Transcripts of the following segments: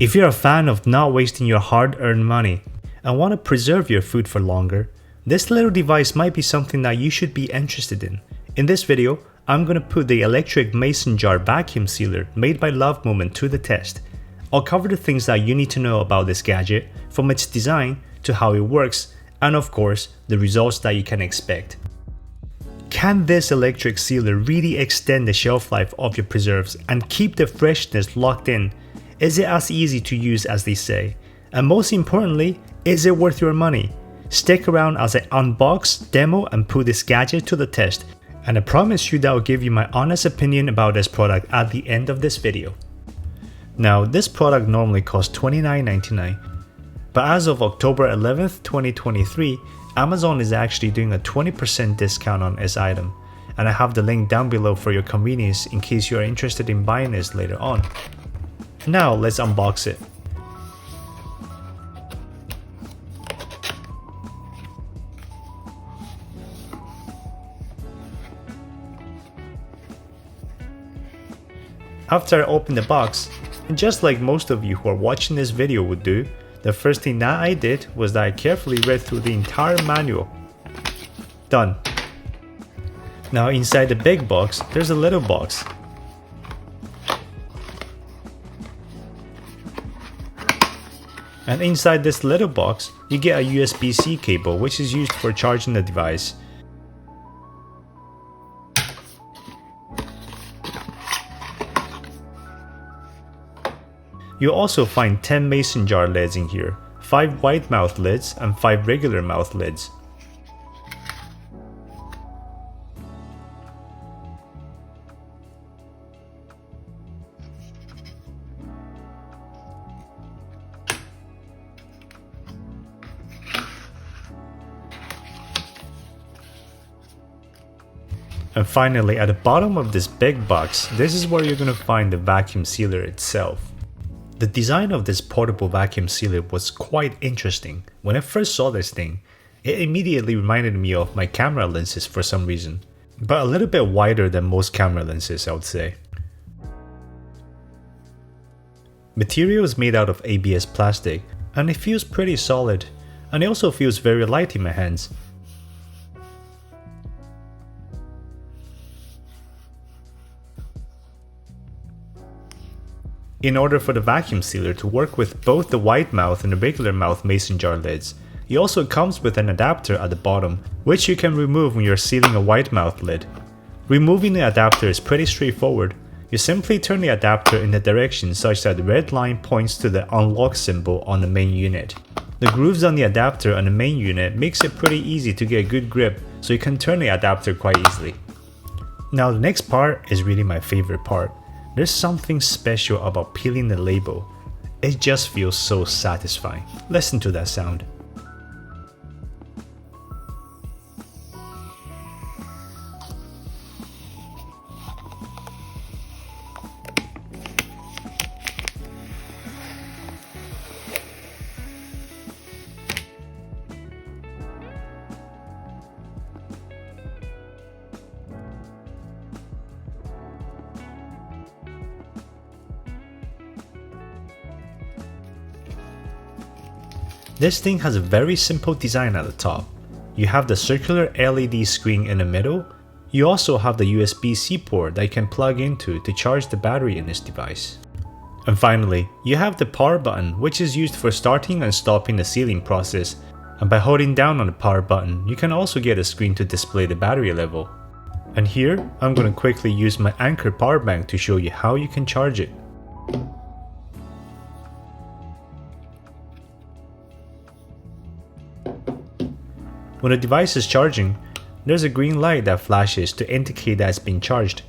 If you're a fan of not wasting your hard-earned money and want to preserve your food for longer, this little device might be something that you should be interested in. In this video, I'm going to put the electric mason jar vacuum sealer made by Love Movement to the test. I'll cover the things that you need to know about this gadget, from its design to how it works, and of course, the results that you can expect. Can this electric sealer really extend the shelf life of your preserves and keep the freshness locked in? Is it as easy to use as they say? And most importantly, is it worth your money? Stick around as I unbox, demo, and put this gadget to the test, and I promise you that I'll give you my honest opinion about this product at the end of this video. Now, this product normally costs $29.99, but as of October 11th, 2023, Amazon is actually doing a 20% discount on this item, and I have the link down below for your convenience in case you are interested in buying this later on. Now let's unbox it. After I opened the box, and just like most of you who are watching this video would do, the first thing that I did was that I carefully read through the entire manual. Done. Now inside the big box, there's a little box. And inside this little box, you get a USB-C cable which is used for charging the device. You'll also find 10 mason jar lids in here, 5 wide mouth lids and 5 regular mouth lids. And finally, at the bottom of this big box, this is where you're going to find the vacuum sealer itself. The design of this portable vacuum sealer was quite interesting. When I first saw this thing, it immediately reminded me of my camera lenses for some reason, but a little bit wider than most camera lenses, I would say. Material is made out of ABS plastic, and it feels pretty solid, and it also feels very light in my hands. In order for the vacuum sealer to work with both the wide mouth and the regular mouth mason jar lids, it also comes with an adapter at the bottom, which you can remove when you're sealing a wide mouth lid. Removing the adapter is pretty straightforward. You simply turn the adapter in the direction such that the red line points to the unlock symbol on the main unit. The grooves on the adapter on the main unit makes it pretty easy to get a good grip, so you can turn the adapter quite easily. Now the next part is really my favorite part. There's something special about peeling the label. It just feels so satisfying. Listen to that sound. This thing has a very simple design at the top. You have the circular LED screen in the middle. You also have the USB-C port that you can plug into to charge the battery in this device. And finally, you have the power button, which is used for starting and stopping the sealing process. And by holding down on the power button, you can also get a screen to display the battery level. And here, I'm going to quickly use my Anker power bank to show you how you can charge it. When the device is charging, there's a green light that flashes to indicate that it's been charged.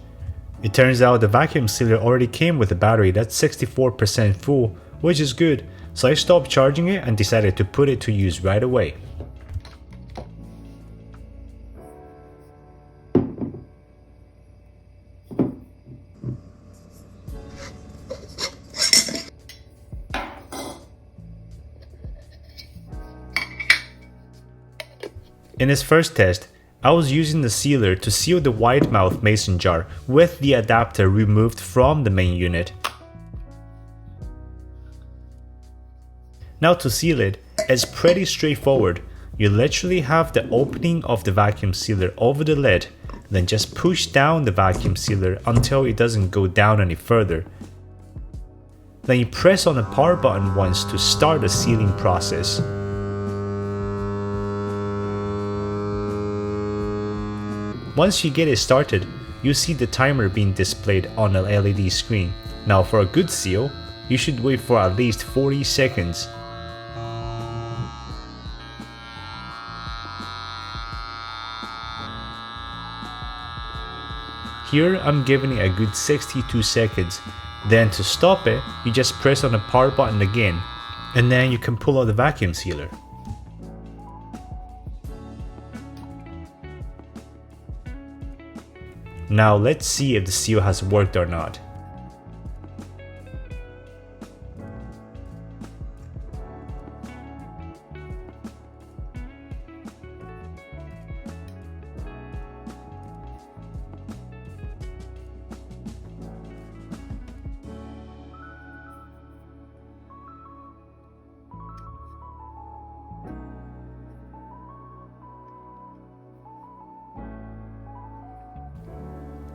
It turns out the vacuum sealer already came with a battery that's 64% full, which is good, so I stopped charging it and decided to put it to use right away. In his first test, I was using the sealer to seal the wide mouth mason jar with the adapter removed from the main unit. Now to seal it, it's pretty straightforward. You literally have the opening of the vacuum sealer over the lid, then just push down the vacuum sealer until it doesn't go down any further. Then you press on the power button once to start the sealing process. Once you get it started, you see the timer being displayed on the LED screen. Now for a good seal, you should wait for at least 40 seconds. Here I'm giving it a good 62 seconds. Then to stop it, you just press on the power button again, and then you can pull out the vacuum sealer. Now let's see if the seal has worked or not.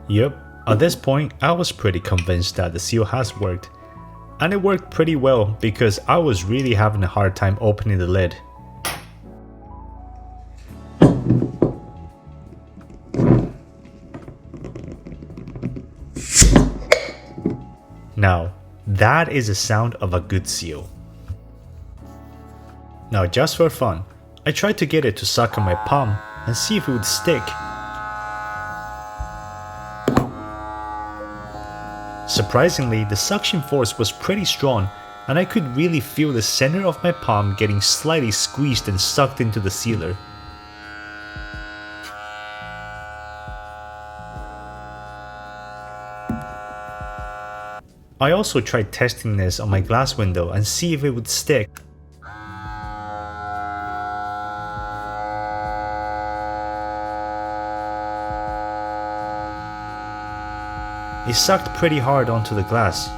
Yep, at this point I was pretty convinced that the seal has worked. And it worked pretty well because I was really having a hard time opening the lid. Now, that is the sound of a good seal. Now just for fun, I tried to get it to suck on my palm and see if it would stick. Surprisingly, the suction force was pretty strong and I could really feel the center of my palm getting slightly squeezed and sucked into the sealer. I also tried testing this on my glass window and see if it would stick. It sucked pretty hard onto the glass.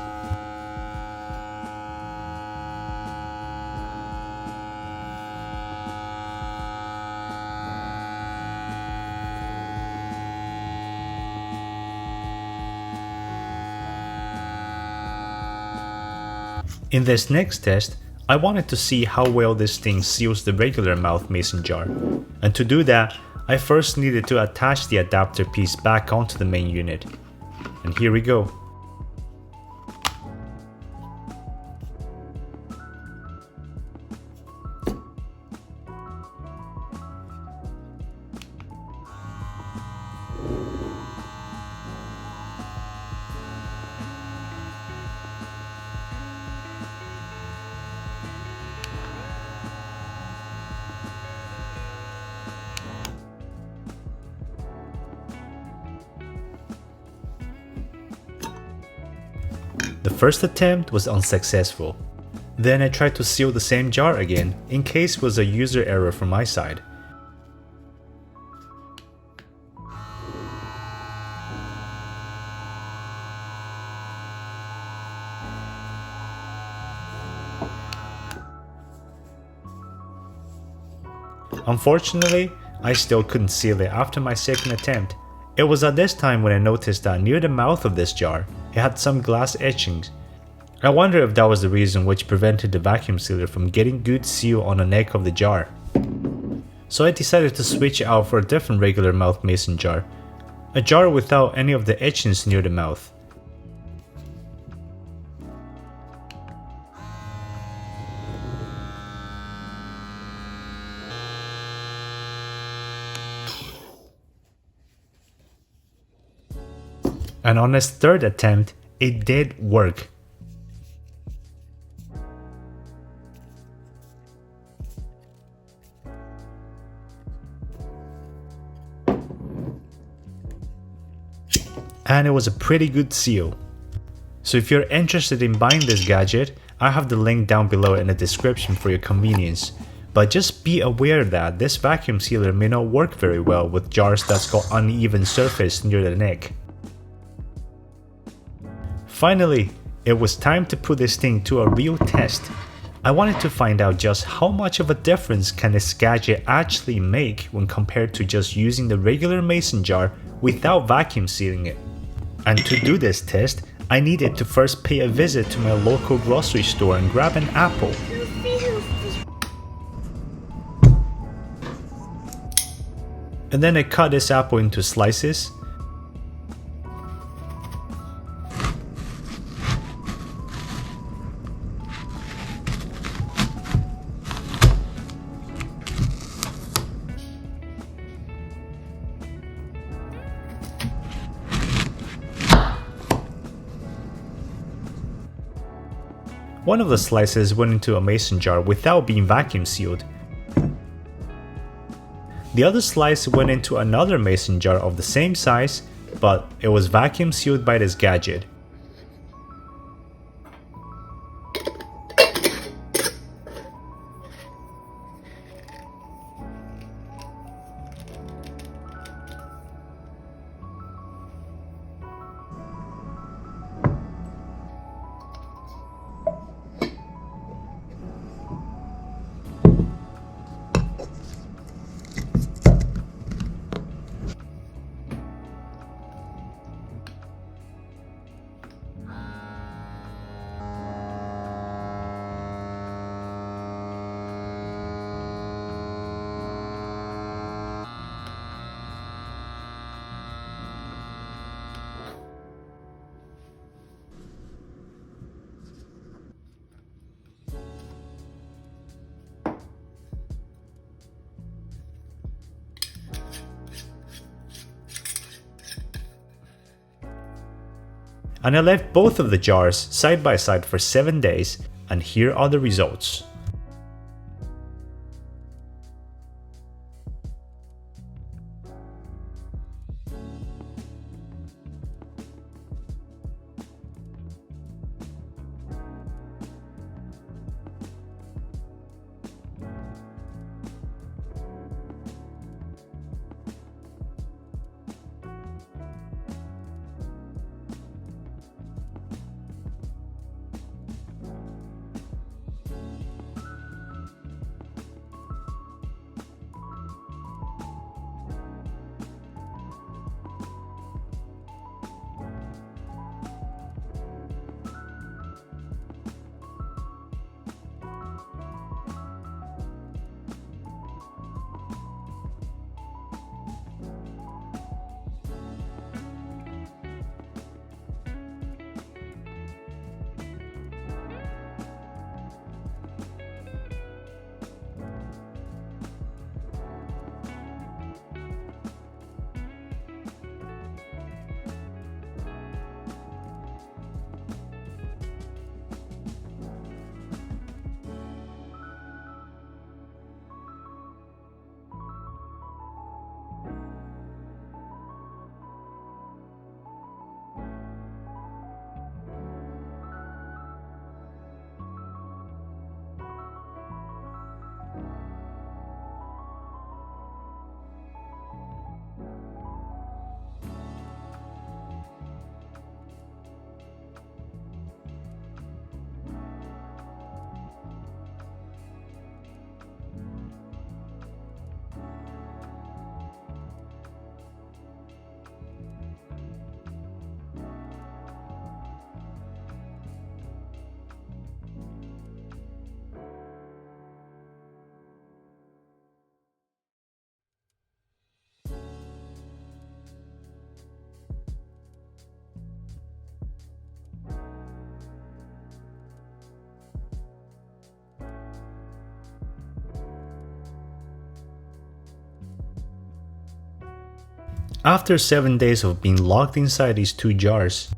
In this next test, I wanted to see how well this thing seals the regular mouth mason jar. And to do that, I first needed to attach the adapter piece back onto the main unit. And here we go. The first attempt was unsuccessful. Then I tried to seal the same jar again in case it was a user error from my side. Unfortunately, I still couldn't seal it after my second attempt. It was at this time when I noticed that near the mouth of this jar, it had some glass etchings. I wonder if that was the reason which prevented the vacuum sealer from getting good seal on the neck of the jar. So I decided to switch out for a different regular mouth mason jar, a jar without any of the etchings near the mouth. And on his third attempt, it did work. And it was a pretty good seal. So if you're interested in buying this gadget, I have the link down below in the description for your convenience. But just be aware that this vacuum sealer may not work very well with jars that's got uneven surface near the neck. Finally, it was time to put this thing to a real test. I wanted to find out just how much of a difference can this gadget actually make when compared to just using the regular mason jar without vacuum sealing it. And to do this test, I needed to first pay a visit to my local grocery store and grab an apple. And then I cut this apple into slices. One of the slices went into a mason jar without being vacuum sealed. The other slice went into another mason jar of the same size, but it was vacuum sealed by this gadget. And I left both of the jars side by side for 7 days, and here are the results. After 7 days of being locked inside these two jars,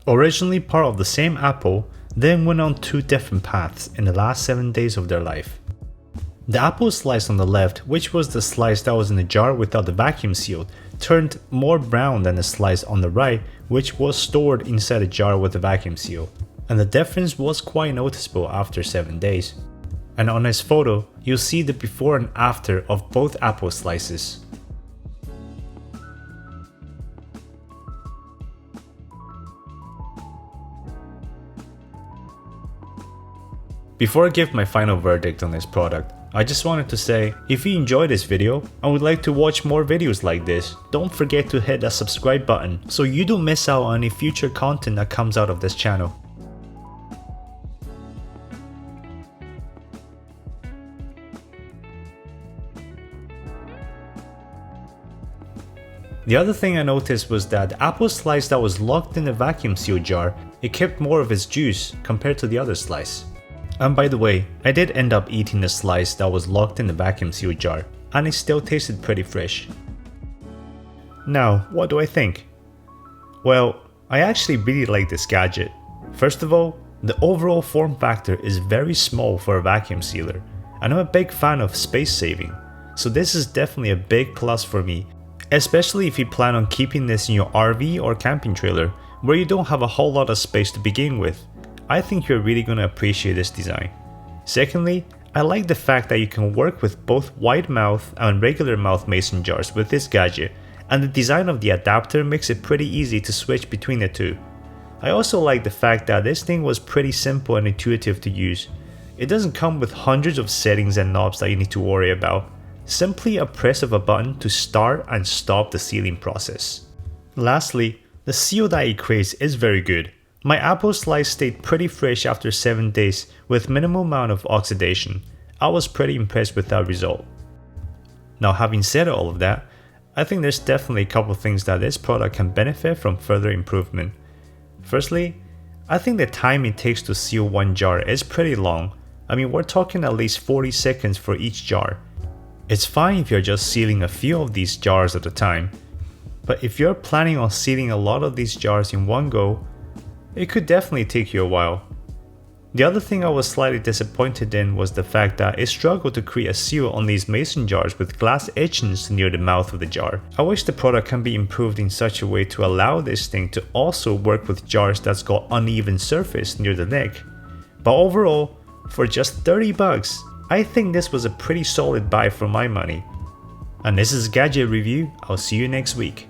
originally part of the same apple, then went on two different paths in the last 7 days of their life. The apple slice on the left, which was the slice that was in the jar without the vacuum seal, turned more brown than the slice on the right, which was stored inside a jar with the vacuum seal, and the difference was quite noticeable after 7 days. And on this photo, you'll see the before and after of both apple slices. Before I give my final verdict on this product, I just wanted to say, if you enjoyed this video and would like to watch more videos like this, don't forget to hit that subscribe button so you don't miss out on any future content that comes out of this channel. The other thing I noticed was that the apple slice that was locked in the vacuum seal jar, it kept more of its juice compared to the other slice. And by the way, I did end up eating the slice that was locked in the vacuum seal jar, and it still tasted pretty fresh. Now, what do I think? Well, I actually really like this gadget. First of all, the overall form factor is very small for a vacuum sealer, and I'm a big fan of space saving, so this is definitely a big plus for me, especially if you plan on keeping this in your RV or camping trailer where you don't have a whole lot of space to begin with. I think you're really going to appreciate this design. Secondly, I like the fact that you can work with both wide mouth and regular mouth mason jars with this gadget, and the design of the adapter makes it pretty easy to switch between the two. I also like the fact that this thing was pretty simple and intuitive to use. It doesn't come with hundreds of settings and knobs that you need to worry about. Simply a press of a button to start and stop the sealing process. Lastly, the seal that it creates is very good. My apple slice stayed pretty fresh after 7 days with minimal amount of oxidation. I was pretty impressed with that result. Now, having said all of that, I think there's definitely a couple things that this product can benefit from further improvement. Firstly, I think the time it takes to seal one jar is pretty long. I mean, we're talking at least 40 seconds for each jar. It's fine if you're just sealing a few of these jars at a time, but if you're planning on sealing a lot of these jars in one go, it could definitely take you a while. The other thing I was slightly disappointed in was the fact that it struggled to create a seal on these mason jars with glass etchings near the mouth of the jar. I wish the product can be improved in such a way to allow this thing to also work with jars that's got uneven surface near the neck. But overall, for just $30, I think this was a pretty solid buy for my money. And this is Gadget Review. I'll see you next week.